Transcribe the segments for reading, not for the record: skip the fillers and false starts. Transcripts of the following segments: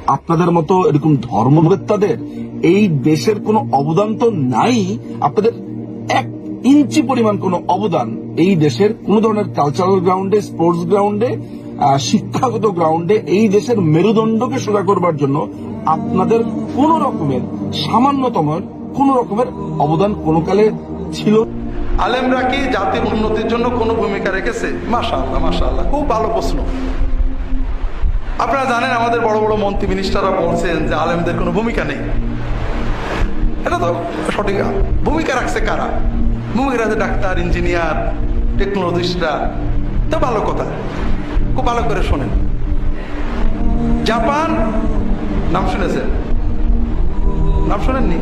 আপনাদের মতো এরকম ধর্মবেত্তাদের এই দেশের কোনো অবদান তো নাই। আপনাদের 1 ইঞ্চি পরিমাণ কোনো অবদান এই দেশের কোন ধরনের কালচারাল গ্রাউন্ডে, স্পোর্টস গ্রাউন্ডে, শিক্ষাগত গ্রাউন্ডে এই দেশের মেরুদণ্ডকে সোজা করবার জন্য আপনাদের কোন রকমের সামান্যতম কোন রকমের অবদান কোন কালে ছিল। আলেমরা কি জাতির উন্নতির জন্য কোনো ভূমিকা রেখেছে? মাশাআল্লাহ, মাশাআল্লাহ, খুব ভালো প্রশ্ন। আপনারা জানেন আমাদের বড় বড় মন্ত্রী মিনিস্টাররা বলছেন যে আলেমদের কোনো ভূমিকা নেই। এটা তো সঠিক। ভূমিকা রাখছে কারা? ভূমিকা রাখছে ডাক্তার, ইঞ্জিনিয়ার, টেকনোলজিস্টরা। তো ভালো কথা, খুব ভালো করে শোনেন। জাপান নাম শুনেছেন? নাম শোনেননি?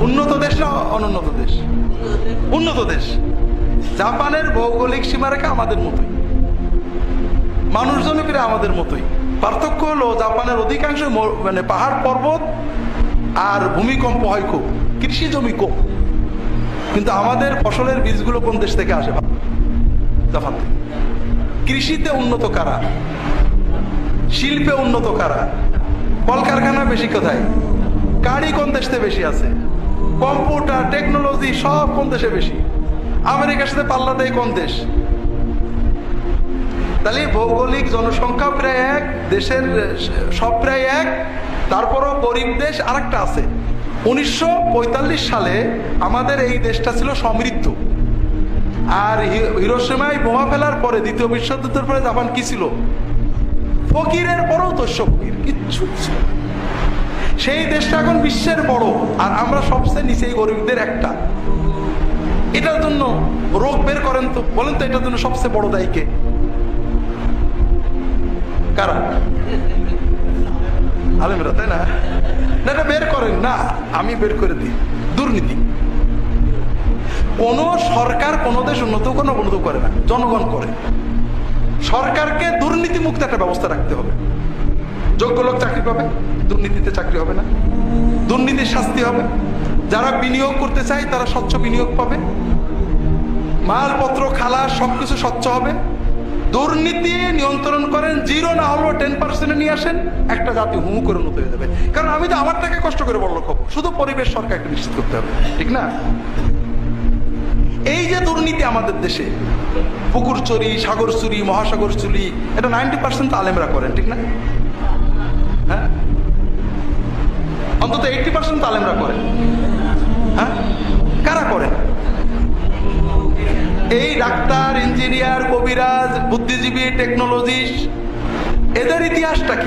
উন্নত দেশ না অনুন্নত দেশ? উন্নত দেশ। জাপানের ভৌগোলিক সীমারেখা আমাদের মতোই, মানুষজন ফিরে আমাদের মতোই। পার্থক্য হলো জাপানের অধিকাংশ মানে পাহাড় পর্বত আর ভূমিকম্প হয় খুব, কৃষি জমি কম। কিন্তু আমাদের ফসলের বীজগুলো কোন দেশ থেকে আসে? জাপান থেকে। কৃষিতে উন্নত কারা? শিল্পে উন্নত কারা? কলকারখানা বেশি কোথায়? গাড়ি কোন দেশে বেশি আছে? কম্পিউটার, টেকনোলজি সব কোন দেশে বেশি? আমেরিকার সাথে পাল্লা দেয় কোন দেশ? তাহলে ভৌগোলিক জনসংখ্যা প্রায় এক, দেশের সব প্রায় এক, তারপরও গরিব দেশ আরেকটা আছে। 1945 সালে আমাদের এই দেশটা ছিল সমৃদ্ধ। আর হিরোশিমায় বোমা ফেলার পরে, দ্বিতীয় বিশ্বযুদ্ধের পরে জাপান কি ছিল? ফকিরের পরেও দস্যু ফকির, কিচ্ছু ছিল। সেই দেশটা এখন বিশ্বের বড়, আর আমরা সবচেয়ে নিচে গরিবদের একটা। এটার জন্য রোগ বের করেন তো, বলেন তো এটার জন্য সবচেয়ে বড় দায়ী কে? কারা? আলেমরা, তাই না? এটা বের করেন না, আমি বের করে দিই। দুর্নীতি। কোন সরকার কোন দেশ উন্নত কোনো উন্নত করে না, জনগণ করে। সরকারকে দুর্নীতি মুক্ত একটা ব্যবস্থা রাখতে হবে। যোগ্য লোক চাকরি পাবে, দুর্নীতিতে চাকরি হবে না। দুর্নীতির শাস্তি হবে। যারা বিনিয়োগ করতে চায় তারা স্বচ্ছ বিনিয়োগ পাবে। মালপত্র, খালাস সবকিছু স্বচ্ছ হবে। দুর্নীতি নিয়ন্ত্রণ করেন, 0 না হলেও 10% নিয়ে আসেন, একটা জাতি হুমু করে উন্নত হয়ে যাবে। কারণ আমি তো আমার টাকা কষ্ট করে বড় লোক হবো, শুধু পরিবেশ সরকারকে নিশ্চিত করতে হবে, ঠিক না? এই যে দুর্নীতি আমাদের দেশে, পুকুর চুরি, সাগর চুরি, মহাসাগর চুরি, এটা 90% তো আলেমরা করেন, ঠিক না? হ্যাঁ, অন্তত 80% তো আলেমরা করেন। হ্যাঁ, কারা করেন? এই ডাক্তার, ইঞ্জিনিয়ার, কবিরাজ, বুদ্ধিজীবী, টেকনোলজিস্ট, এদের ইতিহাসটা কি?